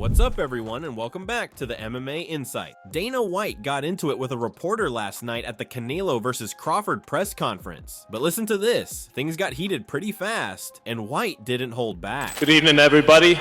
What's up everyone and welcome back to the MMA Insight. Dana White got into it with a reporter last night at the Canelo versus Crawford press conference. But listen to this, things got heated pretty fast and White didn't hold back. Good evening everybody.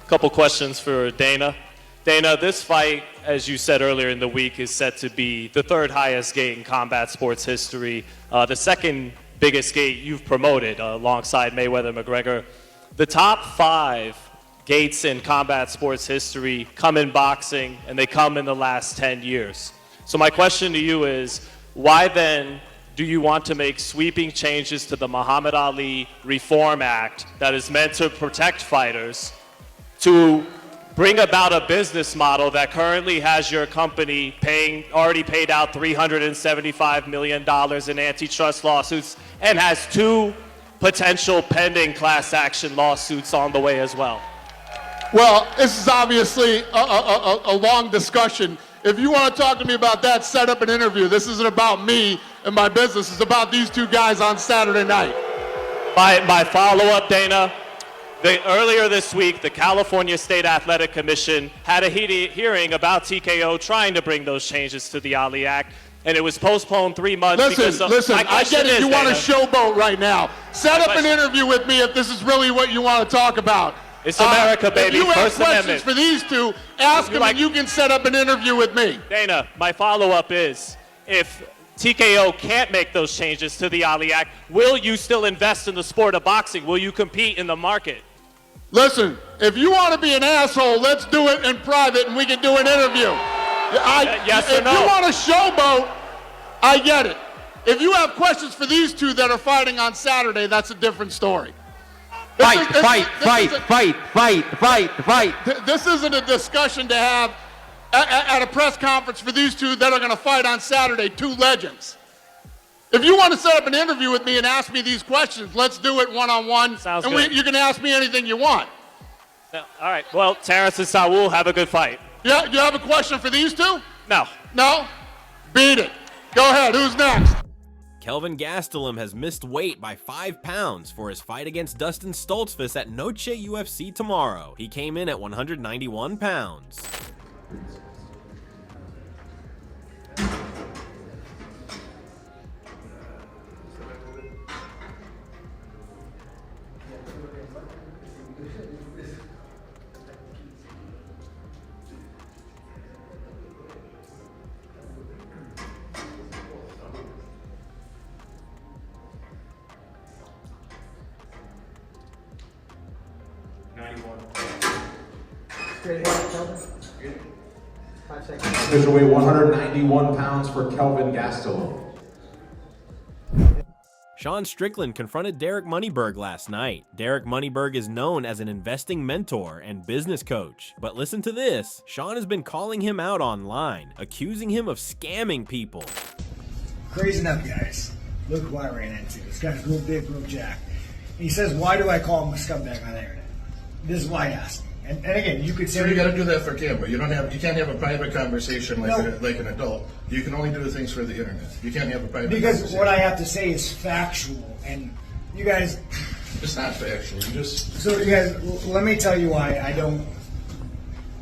Couple questions for Dana. Dana, this fight, as you said earlier in the week, is set to be the third highest gate in combat sports history. The second biggest gate you've promoted alongside Mayweather-McGregor. The top 5 gates in combat sports history come in boxing, and they come in the last 10 years. So my question to you is, why then do you want to make sweeping changes to the Muhammad Ali Reform Act that is meant to protect fighters to bring about a business model that currently has your company already paid out $375 million in antitrust lawsuits and has 2 potential pending class action lawsuits on the way as well? Well, this is obviously a long discussion. If you want to talk to me about that, set up an interview. This isn't about me and my business. It's about these 2 guys on Saturday night. My follow-up, Dana. Earlier this week, the California State Athletic Commission had a hearing about TKO trying to bring those changes to the Ali Act, and it was postponed 3 months. Listen, I get it. You want to showboat right now. Set up an interview with me if this is really what you want to talk about. It's America, baby. If you have First questions Amendment. for these 2, ask them and you can set up an interview with me. Dana, my follow-up is, if TKO can't make those changes to the Ali Act, will you still invest in the sport of boxing? Will you compete in the market? Listen, if you want to be an asshole, let's do it in private and we can do an interview. Yes or no? If you want to showboat, I get it. If you have questions for these 2 that are fighting on Saturday, that's a different story. Fight. This isn't a discussion to have at a press conference for these 2 that are going to fight on Saturday, 2 legends. If you want to set up an interview with me and ask me these questions, let's do it one-on-one. Sounds and good. You can ask me anything you want. No, all right. Well, Terrence and Saul, have a good fight. Yeah, you have a question for these 2? No. No? Beat it. Go ahead. Who's next? Kelvin Gastelum has missed weight by 5 pounds for his fight against Dustin Stoltzfus at Noche UFC tomorrow. He came in at 191 pounds. Straight ahead, Kelvin. 5 seconds. Official weight 191 pounds for Kelvin Gastelum. Sean Strickland confronted Derek Moneyberg last night. Derek Moneyberg is known as an investing mentor and business coach. But listen to this, Sean has been calling him out online, accusing him of scamming people. Crazy enough, guys. Look who I ran into. This guy's real big, real jack. He says, why do I call him a scumbag on the internet? This is why I asked him. And again, you could say... So you got to do that for camera. You can't have a private conversation like an adult. You can only do things for the internet. You can't have a private conversation. Because what I have to say is factual, and you guys... It's not factual. So you guys, let me tell you why I don't...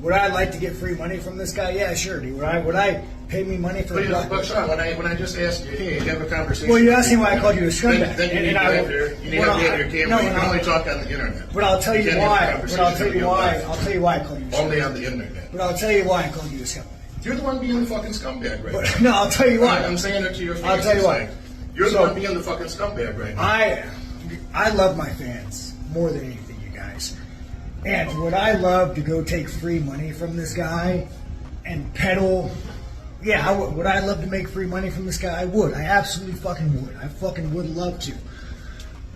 Would I like to get free money from this guy? Yeah, sure. Would I pay me money for... But Sean, when I just asked you, hey, have a conversation... Well, you asked me why I called you a scumbag. Then you need to have your camera. You can only talk on the internet. But I'll tell you why. I'll tell you why I called you a scumbag. Only on the internet. But I'll tell you why I called you a scumbag. You're the one being the fucking scumbag right now. No, I'll tell you why. I'm saying it to your face. I'll tell you why. You're the one being the fucking scumbag right now. I love my fans more than anything, you guys. And would I love to go take free money from this guy and peddle? Yeah, would I love to make free money from this guy? I would. I absolutely fucking would. I fucking would love to.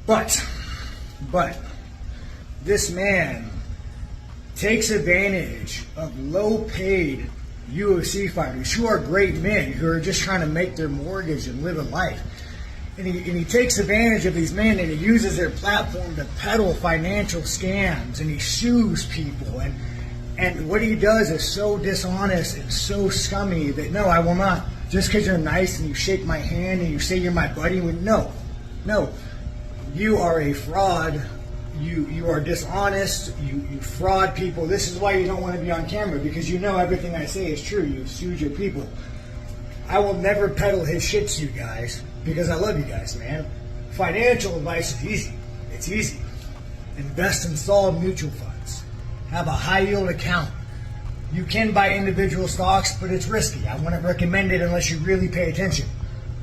But this man takes advantage of low-paid UFC fighters who are great men who are just trying to make their mortgage and live a life. And he takes advantage of these men and he uses their platform to peddle financial scams and he sues people and what he does is so dishonest and so scummy that no, I will not. Just because you're nice and you shake my hand and you say you're my buddy, no. You are a fraud. you are dishonest, you fraud people. This is why you don't want to be on camera, because you know everything I say is true. You've sued your people. I will never peddle his shit to you guys because I love you guys, man. Financial advice is easy. It's easy. Invest in solid mutual funds. Have a high yield account. You can buy individual stocks, but it's risky. I wouldn't recommend it unless you really pay attention.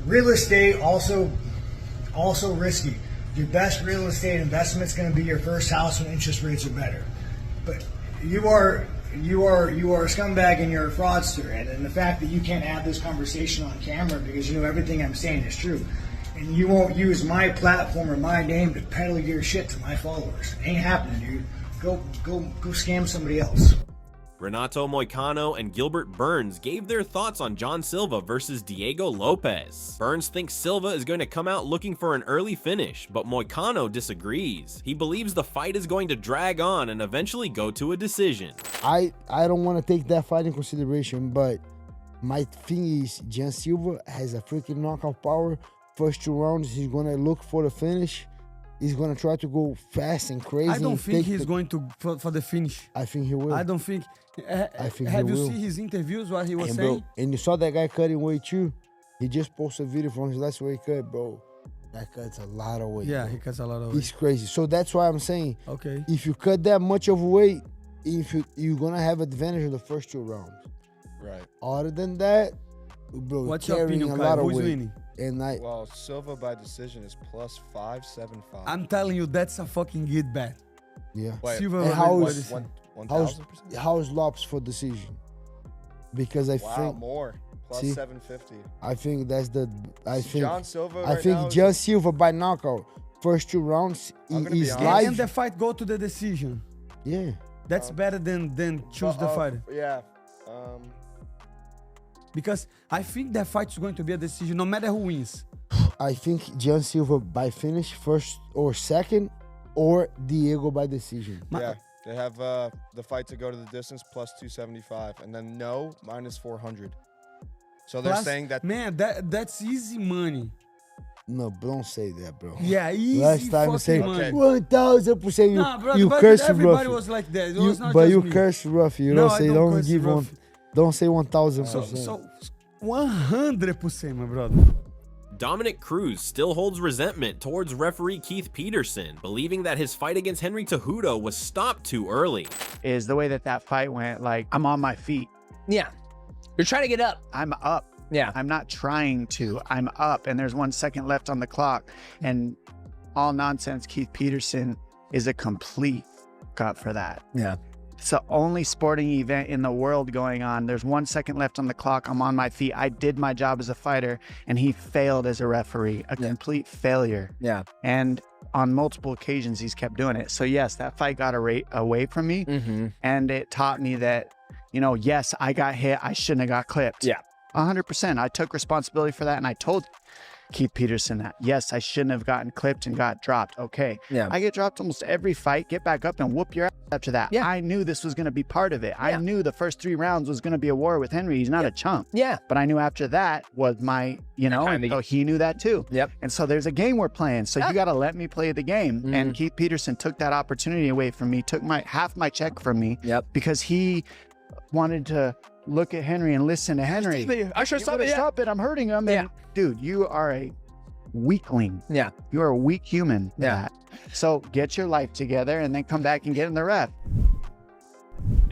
Real estate also risky. Your best real estate investment is going to be your first house when interest rates are better. But you are a scumbag and you're a fraudster, and the fact that you can't have this conversation on camera because you know everything I'm saying is true, and you won't use my platform or my name to peddle your shit to my followers. Ain't happening, dude. Go scam somebody else. Renato, Moicano, and Gilbert Burns gave their thoughts on John Silva versus Diego Lopez. Burns thinks Silva is going to come out looking for an early finish, but Moicano disagrees. He believes the fight is going to drag on and eventually go to a decision. I don't want to take that fight in consideration, but my thing is John Silva has a freaking knockout power. First 2 rounds, he's going to look for the finish. He's going to try to go fast and crazy. I don't think he's going to for the finish. I think he will. I don't think. Have you seen his interviews, what he was saying? Bro, and you saw that guy cutting weight too? He just posted a video from his last weight cut, bro. That cuts a lot of weight. Yeah, bro. he cuts a lot of weight. He's crazy. So that's why I'm saying, okay, if you cut that much of weight, you're going to have advantage in the first 2 rounds. Right. Other than that, bro, what's your opinion, a lot of who's weight. winning? Well, Silva by decision is plus 575. I'm telling you, that's a fucking good bet. Yeah. Wait, Silva and how's Lopes for decision? Because I think more plus 750. I think that's the. I think John Silva. I think John Silva by knockout. First 2 rounds, he's live. And the fight go to the decision. Yeah. That's better than choose the fighter. Yeah. Because I think that fight's going to be a decision, no matter who wins. I think John Silva by finish, first or second, or Diego by decision. Yeah, they have the fight to go to the distance plus 275, and then no minus 400. So they're saying that. Man, that's easy money. No, don't say that, bro. Yeah, easy. Last time you say 1000%. You curse everybody rough. Was like that. It was not but just you me. curse rough. You no, don't say. Don't give one. Don't say 1000%. So 100%, my brother. Dominic Cruz still holds resentment towards referee Keith Peterson, believing that his fight against Henry Cejudo was stopped too early. Is the way that fight went, like, I'm on my feet. Yeah. You're trying to get up. I'm up. Yeah. I'm not trying to. I'm up, and there's 1 second left on the clock. And all nonsense, Keith Peterson is a complete cut for that. Yeah. It's the only sporting event in the world going on. There's 1 second left on the clock. I'm on my feet. I did my job as a fighter, and he failed as a referee. A complete failure. Yeah. And on multiple occasions, he's kept doing it. So yes, that fight got away from me, and it taught me that, you know, yes, I got hit. I shouldn't have got clipped. Yeah. 100%. I took responsibility for that, and I told Keith Peterson that, yes, I shouldn't have gotten clipped and got dropped. Okay. Yeah. I get dropped almost every fight, get back up and whoop your ass after that. Yeah. I knew this was going to be part of it. I knew the first 3 rounds was going to be a war with Henry. He's not a chump. Yeah. But I knew after that was my, you know, and so he knew that too. Yep. And so there's a game we're playing. So you got to let me play the game. And Keith Peterson took that opportunity away from me, took half my check from me. Yep. Because he wanted to look at Henry and listen to Henry. I should stop it. Stop it. I'm hurting him. Yeah. And, dude, you are a weakling. Yeah. You are a weak human. Yeah. So get your life together and then come back and get in the ref.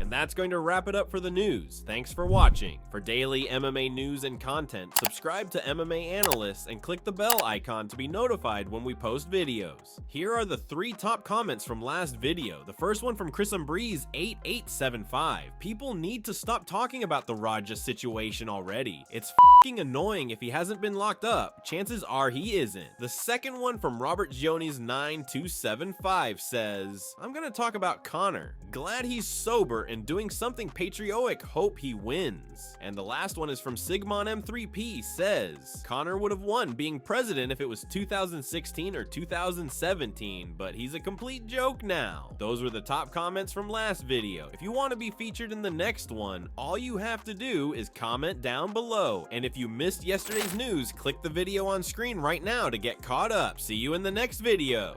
And that's going to wrap it up for the news. Thanks for watching. For daily MMA news and content, subscribe to MMA Analysts and click the bell icon to be notified when we post videos. Here are the 3 top comments from last video. The first one from Chris Breeze 8875. People need to stop talking about the Raja situation already. It's f***ing annoying if he hasn't been locked up. Chances are he isn't. The second one from Robert Jones 9275 says, I'm gonna talk about Conor. Glad he's sober and doing something patriotic, hope he wins. And the last one is from Sigmon M3P, says, Conor would have won being president if it was 2016 or 2017, but he's a complete joke now. Those were the top comments from last video. If you want to be featured in the next one, all you have to do is comment down below. And if you missed yesterday's news, click the video on screen right now to get caught up. See you in the next video.